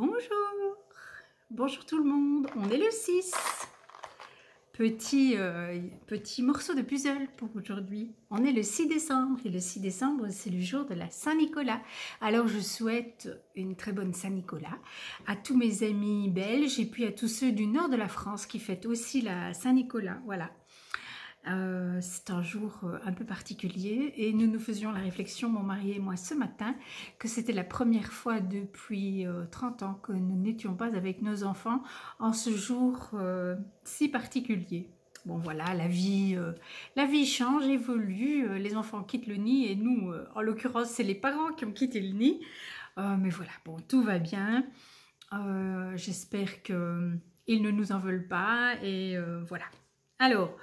Bonjour, bonjour tout le monde, on est le 6. Petit morceau de puzzle pour aujourd'hui. On est le 6 décembre et le 6 décembre c'est le jour de la Saint-Nicolas. Alors je souhaite une très bonne Saint-Nicolas à tous mes amis belges et puis à tous ceux du nord de la France qui fêtent aussi la Saint-Nicolas. Voilà. C'est un jour un peu particulier et nous faisions la réflexion, mon mari et moi, ce matin, que c'était la première fois depuis 30 ans que nous n'étions pas avec nos enfants en ce jour si particulier. Bon voilà, la vie change, évolue, les enfants quittent le nid et nous, en l'occurrence, c'est les parents qui ont quitté le nid. Mais voilà, bon, tout va bien. J'espère qu'ils ne nous en veulent pas et voilà. Alors,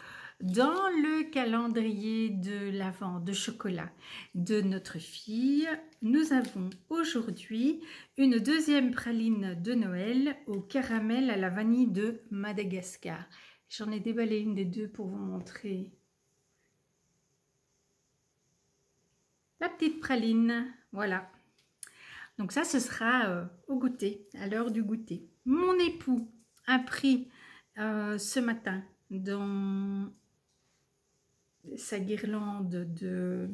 dans le calendrier de l'Avent de chocolat de notre fille, nous avons aujourd'hui une deuxième praline de Noël au caramel à la vanille de Madagascar. J'en ai déballé une des deux pour vous montrer la petite praline. Voilà. Donc ça, ce sera au goûter, à l'heure du goûter. Mon époux a pris ce matin dans sa guirlande de...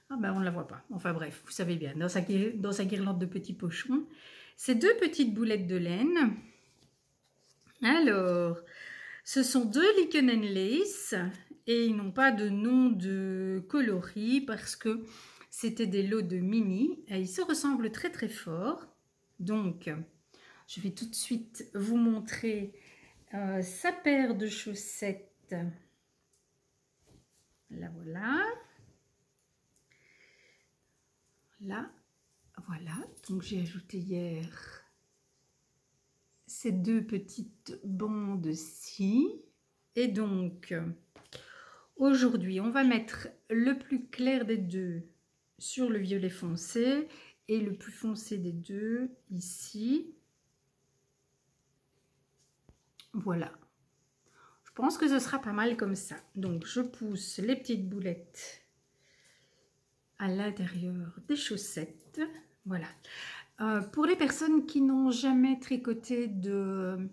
Ah ben on ne la voit pas. Enfin bref, vous savez bien, dans sa guirlande de petits pochons, ces deux petites boulettes de laine. Alors, ce sont deux Lichen Lace et ils n'ont pas de nom de coloris parce que c'était des lots de mini. Et ils se ressemblent très très fort. Donc, je vais tout de suite vous montrer sa paire de chaussettes. La voilà. Là, voilà. Donc j'ai ajouté hier ces deux petites bandes-ci. Et donc, aujourd'hui, on va mettre le plus clair des deux sur le violet foncé et le plus foncé des deux ici. Voilà. Je pense que ce sera pas mal comme ça. Donc, je pousse les petites boulettes à l'intérieur des chaussettes. Voilà. Pour les personnes qui n'ont jamais tricoté deux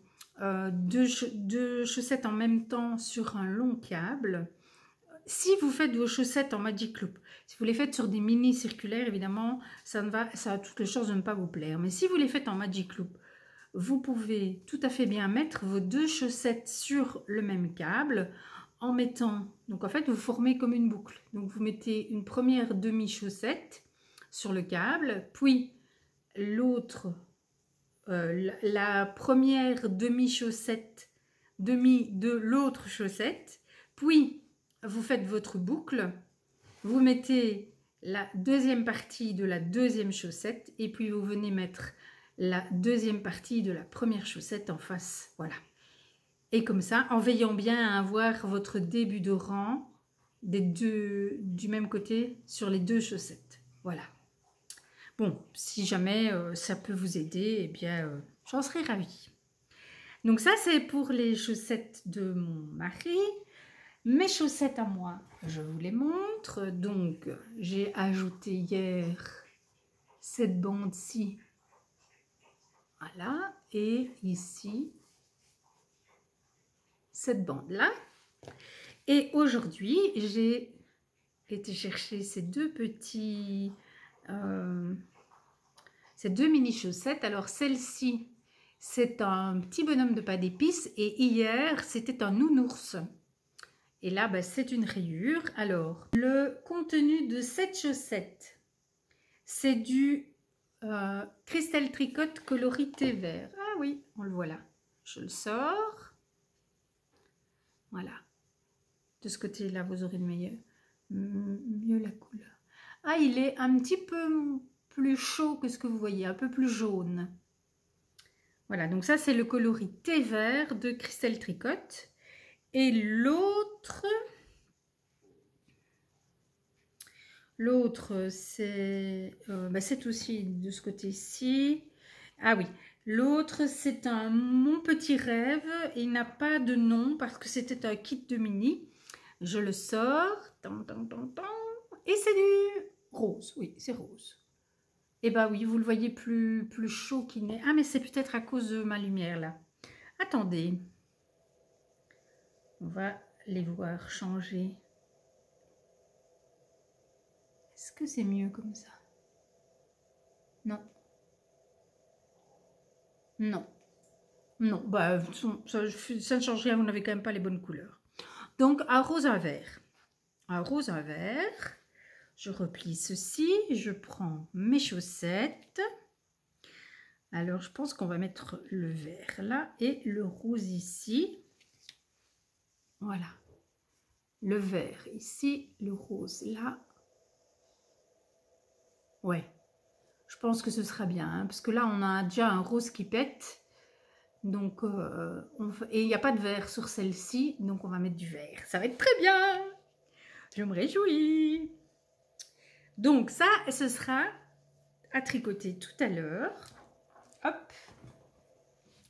chaussettes en même temps sur un long câble, si vous faites vos chaussettes en Magic Loop, si vous les faites sur des mini circulaires, évidemment, ça a toutes les chances de ne pas vous plaire. Mais si vous les faites en Magic Loop, vous pouvez tout à fait bien mettre vos deux chaussettes sur le même câble en mettant, donc en fait vous formez comme une boucle. Donc vous mettez une première demi-chaussette sur le câble, puis l'autre, la première demi-chaussette, demi de l'autre chaussette, puis vous faites votre boucle, vous mettez la deuxième partie de la deuxième chaussette et puis vous venez mettre la deuxième partie de la première chaussette en face, voilà. Et comme ça, en veillant bien à avoir votre début de rang du même côté sur les deux chaussettes, voilà. Bon, si jamais ça peut vous aider, eh bien, j'en serais ravie. Donc ça, c'est pour les chaussettes de mon mari. Mes chaussettes à moi, je vous les montre. Donc, j'ai ajouté hier cette bande-ci. Voilà, et ici, cette bande-là. Et aujourd'hui, j'ai été chercher ces deux mini chaussettes. Alors, celle-ci, c'est un petit bonhomme de pas d'épices. Et hier, c'était un nounours. Et là, bah, c'est une rayure. Alors, le contenu de cette chaussette, c'est du Crystal Tricot coloris thé vert. Ah oui, on le voit là. Je le sors. Voilà. De ce côté-là, vous aurez mieux la couleur. Ah, il est un petit peu plus chaud que ce que vous voyez, un peu plus jaune. Voilà, donc ça, c'est le coloris thé vert de Crystal Tricot. Et l'autre, c'est aussi de ce côté-ci. Ah oui, l'autre, c'est Mon Petit Rêve. Il n'a pas de nom parce que c'était un kit de mini. Je le sors. Et c'est du rose. Oui, c'est rose. Eh bah oui, vous le voyez plus chaud qu'il n'est. Ah, mais c'est peut-être à cause de ma lumière, là. Attendez. On va les voir changer. Est-ce que c'est mieux comme ça? Non. Non. Non, bah, ça ne change rien, vous n'avez quand même pas les bonnes couleurs. Donc, un rose à vert. Un rose à vert. Je replie ceci, je prends mes chaussettes. Alors, je pense qu'on va mettre le vert là et le rose ici. Voilà. Le vert ici, le rose là. Ouais. Je pense que ce sera bien, hein, parce que là, on a déjà un rose qui pète. Donc, et il n'y a pas de vert sur celle-ci, donc on va mettre du vert. Ça va être très bien. Je me réjouis. Donc ça, ce sera à tricoter tout à l'heure. Hop.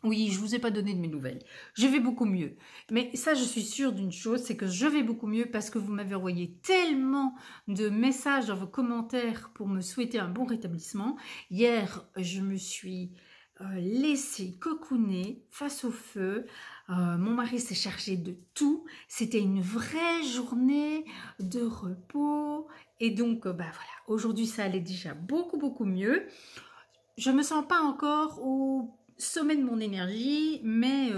Oui, je ne vous ai pas donné de mes nouvelles. Je vais beaucoup mieux. Mais ça, je suis sûre d'une chose, c'est que je vais beaucoup mieux parce que vous m'avez envoyé tellement de messages dans vos commentaires pour me souhaiter un bon rétablissement. Hier, je me suis laissée cocooner face au feu. Mon mari s'est chargé de tout. C'était une vraie journée de repos. Et donc, bah voilà, aujourd'hui, ça allait déjà beaucoup mieux. Je me sens pas encore au sommet de mon énergie, mais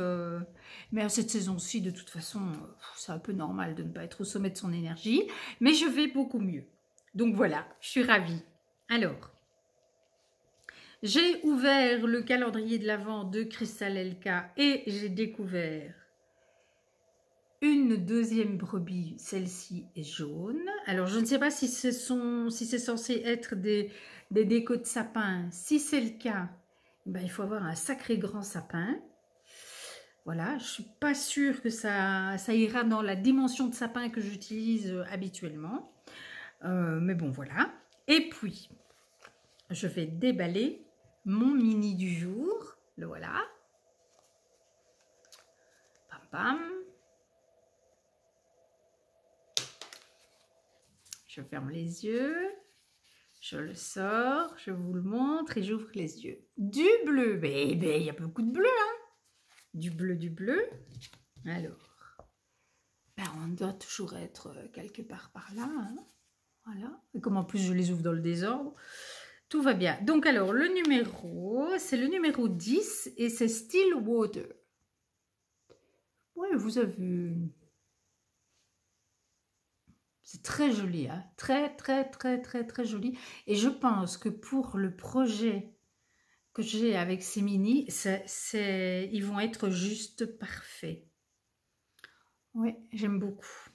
à cette saison-ci, de toute façon, c'est un peu normal de ne pas être au sommet de son énergie, mais je vais beaucoup mieux. Donc voilà, je suis ravie. Alors, j'ai ouvert le calendrier de l'Avent de Crystal LK et j'ai découvert une deuxième brebis, celle-ci est jaune. Alors, je ne sais pas si c'est censé être des décos de sapin. Si c'est le cas, ben, il faut avoir un sacré grand sapin. Voilà, je ne suis pas sûre que ça ira dans la dimension de sapin que j'utilise habituellement. Mais bon, voilà. Et puis, je vais déballer mon mini du jour. Le voilà. Pam pam. Je ferme les yeux, je le sors, je vous le montre et j'ouvre les yeux. Du bleu, ben, il y a beaucoup de bleu, hein. Du bleu. Alors, ben, on doit toujours être quelque part par là, hein. Voilà. Et comme en plus je les ouvre dans le désordre, tout va bien. Donc alors, le numéro, c'est le numéro 10 et c'est Still Water. Ouais, vous avez... C'est très joli, hein? Très joli. Et je pense que pour le projet que j'ai avec ces mini, ils vont être juste parfaits. Oui, j'aime beaucoup.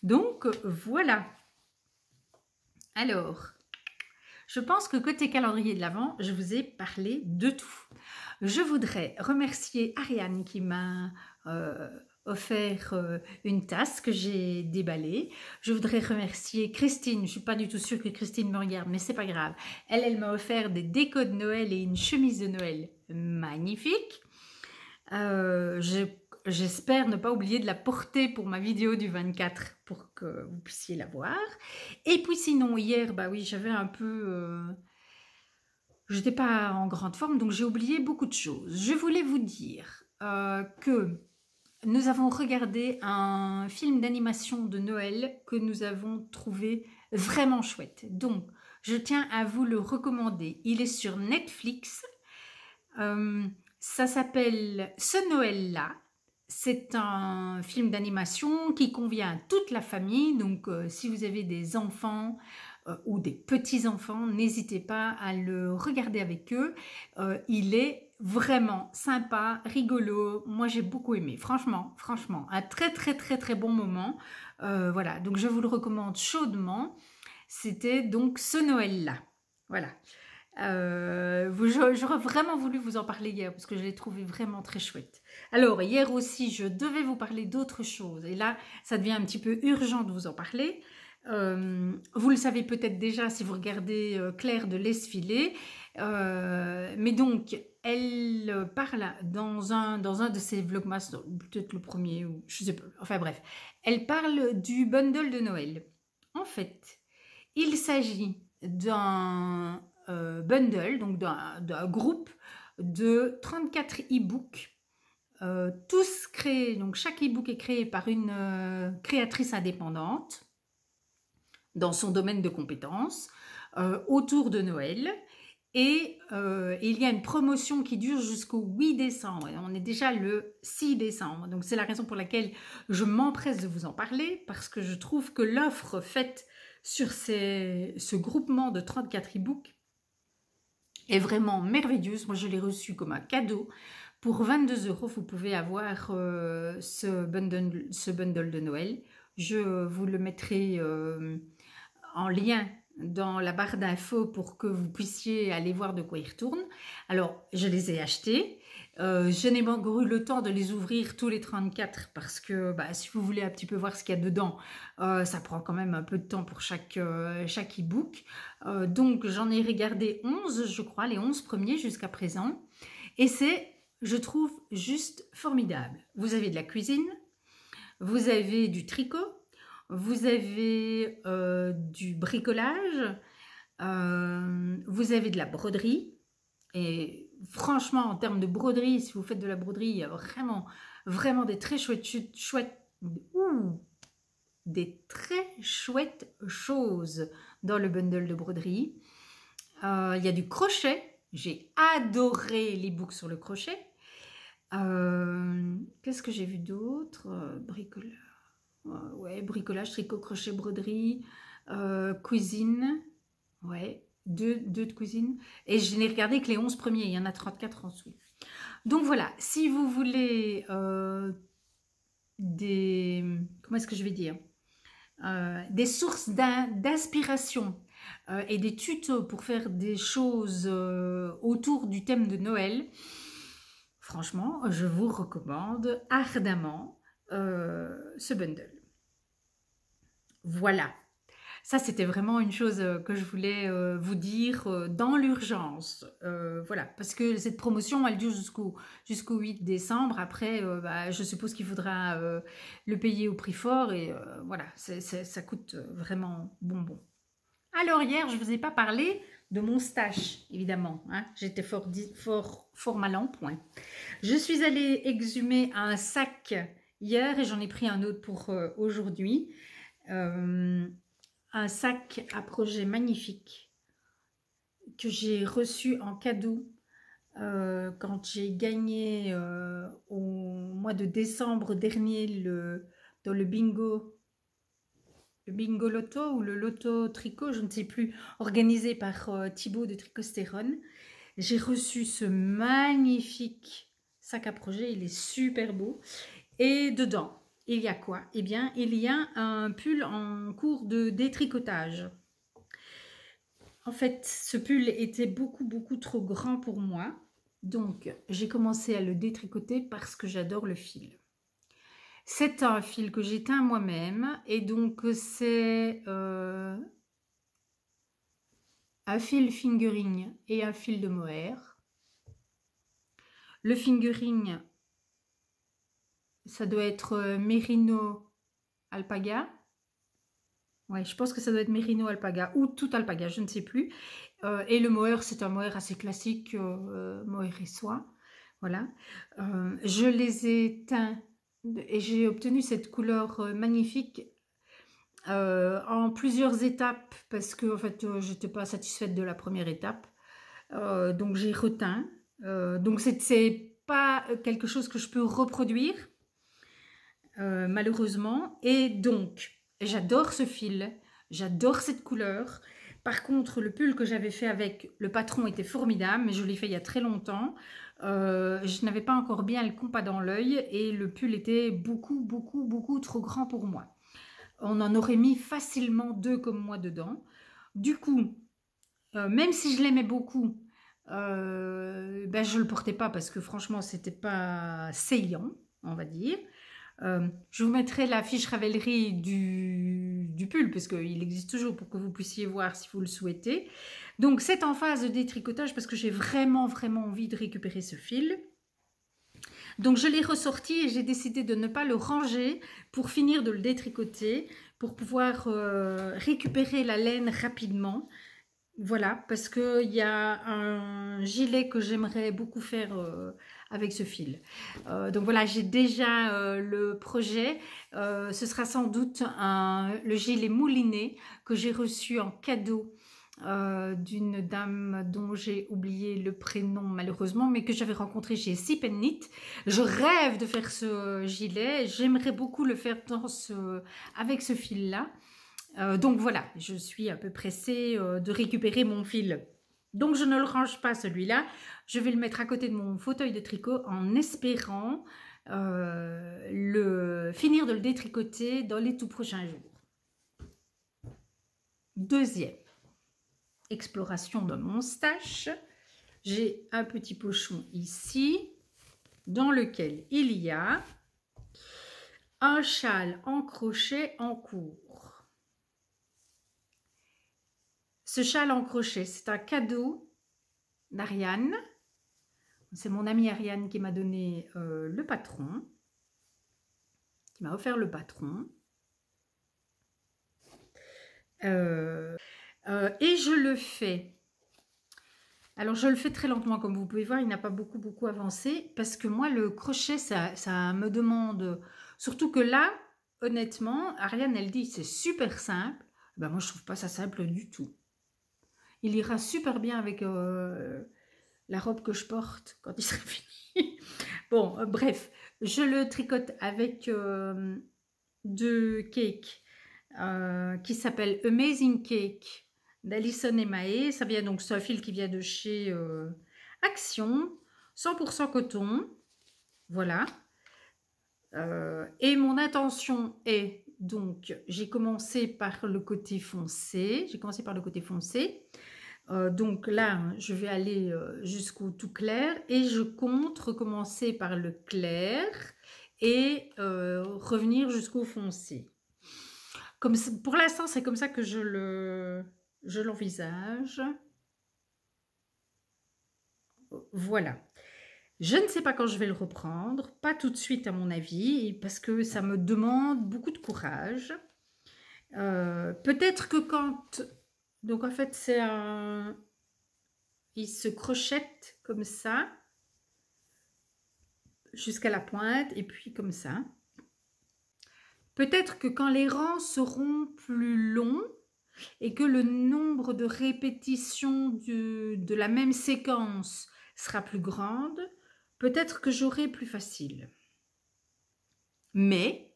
Donc, voilà. Alors, je pense que côté calendrier de l'Avent, je vous ai parlé de tout. Je voudrais remercier Ariane qui m'a... offert une tasse que j'ai déballée. Je voudrais remercier Christine. Je ne suis pas du tout sûre que Christine me regarde, mais c'est pas grave. Elle m'a offert des décos de Noël et une chemise de Noël magnifique. J'espère ne pas oublier de la porter pour ma vidéo du 24 pour que vous puissiez la voir. Et puis sinon, hier, bah oui, j'avais un peu... j'étais pas en grande forme, donc j'ai oublié beaucoup de choses. Je voulais vous dire que nous avons regardé un film d'animation de Noël que nous avons trouvé vraiment chouette. Donc, je tiens à vous le recommander. Il est sur Netflix. Ça s'appelle Ce Noël-là. C'est un film d'animation qui convient à toute la famille. Donc, si vous avez des enfants ou des petits-enfants, n'hésitez pas à le regarder avec eux. Il est vraiment sympa, rigolo. Moi, j'ai beaucoup aimé. Franchement, un très bon moment. Voilà, donc je vous le recommande chaudement. C'était donc Ce Noël-là. Voilà. J'aurais vraiment voulu vous en parler hier parce que je l'ai trouvé vraiment très chouette. Alors, hier aussi, je devais vous parler d'autre chose. Et là, ça devient un petit peu urgent de vous en parler. Vous le savez peut-être déjà si vous regardez Claire de L'Esfilé. Mais donc, elle parle dans un de ses vlogmas, peut-être le premier, ou je sais pas, enfin bref. Elle parle du bundle de Noël. En fait, il s'agit d'un bundle, donc d'un groupe de 34 e-books, tous créés, donc chaque e-book est créé par une créatrice indépendante dans son domaine de compétences, autour de Noël. Et il y a une promotion qui dure jusqu'au 8 décembre. Et on est déjà le 6 décembre. Donc c'est la raison pour laquelle je m'empresse de vous en parler, parce que je trouve que l'offre faite sur ce groupement de 34 e-books est vraiment merveilleuse. Moi, je l'ai reçu comme un cadeau. Pour 22 €, vous pouvez avoir ce bundle de Noël. Je vous le mettrai en lien dans la barre d'infos pour que vous puissiez aller voir de quoi il retourne. Alors, je les ai achetés. Je n'ai pas encore eu le temps de les ouvrir tous les 34 parce que si vous voulez un petit peu voir ce qu'il y a dedans, ça prend quand même un peu de temps pour chaque e-book. Donc, j'en ai regardé 11, je crois, les 11 premiers jusqu'à présent. Et c'est, je trouve, juste formidable. Vous avez de la cuisine, vous avez du tricot, vous avez du bricolage, vous avez de la broderie. Et franchement, en termes de broderie, si vous faites de la broderie, il y a vraiment, vraiment des très chouettes choses dans le bundle de broderie. Il y a du crochet. J'ai adoré les books sur le crochet. Qu'est-ce que j'ai vu d'autre? Bricolage. Ouais, bricolage, tricot, crochet, broderie, cuisine, ouais, deux de cuisine. Et je n'ai regardé que les 11 premiers, il y en a 34 ensuite. Donc voilà, si vous voulez comment est-ce que je vais dire, des sources d'inspiration et des tutos pour faire des choses autour du thème de Noël, franchement, je vous recommande ardemment ce bundle. Voilà, ça c'était vraiment une chose que je voulais vous dire dans l'urgence. Voilà, parce que cette promotion elle dure jusqu'au 8 décembre. Après, je suppose qu'il faudra le payer au prix fort et voilà, ça coûte vraiment bonbon. Alors hier, je ne vous ai pas parlé de mon stash, évidemment. Hein. J'étais fort mal en point. Je suis allée exhumer un sac hier et j'en ai pris un autre pour aujourd'hui. Un sac à projet magnifique que j'ai reçu en cadeau quand j'ai gagné au mois de décembre dernier dans le bingo loto ou le loto tricot, je ne sais plus, organisé par Thibaut de Tricostérone. J'ai reçu ce magnifique sac à projet, il est super beau. Et dedans, il y a quoi? Eh bien, il y a un pull en cours de détricotage. En fait, ce pull était beaucoup trop grand pour moi. Donc, j'ai commencé à le détricoter parce que j'adore le fil. C'est un fil que j'ai teint moi-même et donc c'est un fil fingering et un fil de mohair. Le fingering, ça doit être Merino Alpaga. Ouais, je pense que ça doit être Merino Alpaga ou tout Alpaga, je ne sais plus. Et le mohair, c'est un mohair assez classique, mohair et soie. Voilà. Je les ai teints et j'ai obtenu cette couleur magnifique en plusieurs étapes parce que en fait, j'étais pas satisfaite de la première étape. Donc j'ai reteint. Donc c'est pas quelque chose que je peux reproduire. Malheureusement, et donc j'adore ce fil, j'adore cette couleur. Par contre, le pull que j'avais fait avec le patron était formidable, mais je l'ai fait il y a très longtemps. Je n'avais pas encore bien le compas dans l'œil et le pull était beaucoup trop grand pour moi. On en aurait mis facilement 2 comme moi dedans. Du coup, même si je l'aimais beaucoup, je le portais pas parce que franchement, c'était pas saillant, on va dire. Je vous mettrai la fiche Ravelry du pull parce qu'il existe toujours pour que vous puissiez voir si vous le souhaitez. Donc c'est en phase de détricotage parce que j'ai vraiment envie de récupérer ce fil. Donc je l'ai ressorti et j'ai décidé de ne pas le ranger pour finir de le détricoter, pour pouvoir récupérer la laine rapidement Voilà, parce qu'il y a un gilet que j'aimerais beaucoup faire avec ce fil. Donc voilà, j'ai déjà le projet. Ce sera sans doute le gilet mouliné que j'ai reçu en cadeau d'une dame dont j'ai oublié le prénom malheureusement, mais que j'avais rencontré chez Sip Knit. Je rêve de faire ce gilet. J'aimerais beaucoup le faire avec ce fil-là. Donc voilà, je suis un peu pressée de récupérer mon fil. Donc je ne le range pas celui-là, je vais le mettre à côté de mon fauteuil de tricot en espérant finir de le détricoter dans les tout prochains jours. Deuxième exploration de mon stash, j'ai un petit pochon ici dans lequel il y a un châle en crochet en cours. Ce châle en crochet, c'est un cadeau d'Ariane. C'est mon amie Ariane qui m'a donné le patron, qui m'a offert le patron. Et je le fais. Alors, je le fais très lentement, comme vous pouvez voir, il n'a pas beaucoup avancé, parce que moi, le crochet, ça me demande... Surtout que là, honnêtement, Ariane, elle dit, c'est super simple. Ben, moi, je trouve pas ça simple du tout. Il ira super bien avec la robe que je porte quand il sera fini. Bon, bref, je le tricote avec deux cakes qui s'appellent Amazing Cake d'Alison et Mae. Ça vient donc, c'est un fil qui vient de chez Action, 100% coton. Voilà. Et mon intention est donc, j'ai commencé par le côté foncé. Donc là, je vais aller jusqu'au tout clair et je compte recommencer par le clair et revenir jusqu'au foncé. Pour l'instant, c'est comme ça que je l'envisage. Voilà. Je ne sais pas quand je vais le reprendre, pas tout de suite à mon avis, parce que ça me demande beaucoup de courage. Peut-être que quand... Donc en fait, c'est un... Il se crochette comme ça, jusqu'à la pointe, et puis comme ça. Peut-être que quand les rangs seront plus longs, et que le nombre de répétitions de la même séquence sera plus grande, peut-être que j'aurai plus facile. Mais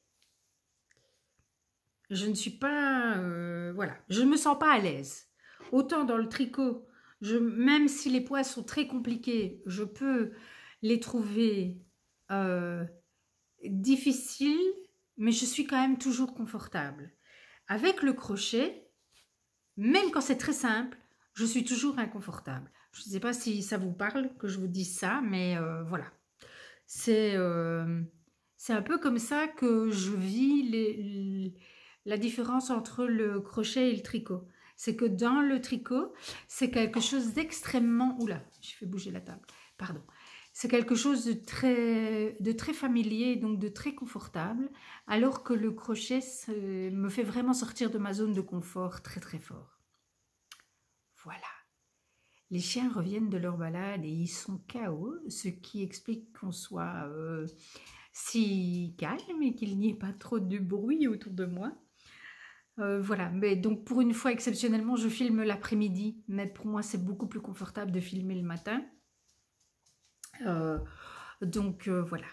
je ne suis pas... voilà, je ne me sens pas à l'aise. Autant dans le tricot, même si les poids sont très compliqués, je peux les trouver difficiles, mais je suis quand même toujours confortable. Avec le crochet, même quand c'est très simple, je suis toujours inconfortable. Je ne sais pas si ça vous parle que je vous dise ça, mais voilà. C'est un peu comme ça que je vis la différence entre le crochet et le tricot. C'est que dans le tricot, c'est quelque chose d'extrêmement... Oula, j'ai fait bouger la table. Pardon. C'est quelque chose de très familier, donc de très confortable, alors que le crochet me fait vraiment sortir de ma zone de confort très très fort. Voilà. Les chiens reviennent de leur balade et ils sont KO, ce qui explique qu'on soit si calme et qu'il n'y ait pas trop de bruit autour de moi. Voilà, mais donc pour une fois exceptionnellement, je filme l'après-midi, mais pour moi c'est beaucoup plus confortable de filmer le matin. Voilà.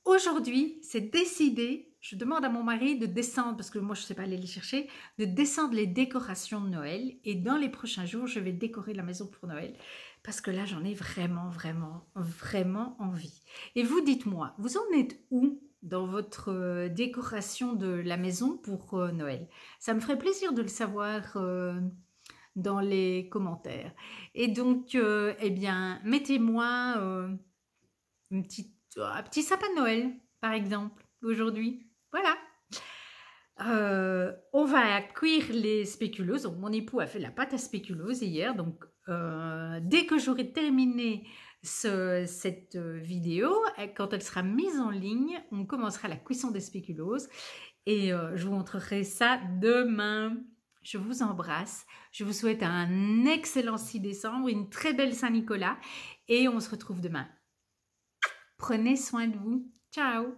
Aujourd'hui, c'est décidé, je demande à mon mari de descendre, parce que moi je ne sais pas aller les chercher, de descendre les décorations de Noël. Et dans les prochains jours, je vais décorer la maison pour Noël. Parce que là, j'en ai vraiment envie. Et vous, dites-moi, vous en êtes où dans votre décoration de la maison pour Noël? Ça me ferait plaisir de le savoir dans les commentaires. Et donc, eh bien, mettez-moi un petit sapin de Noël, par exemple, aujourd'hui. Voilà. On va cuire les spéculoos. Donc, mon époux a fait la pâte à spéculoos hier. Donc, dès que j'aurai terminé cette vidéo, quand elle sera mise en ligne, on commencera la cuisson des spéculoos. Et je vous montrerai ça demain. Je vous embrasse. Je vous souhaite un excellent 6 décembre, une très belle Saint-Nicolas et on se retrouve demain. Prenez soin de vous. Ciao!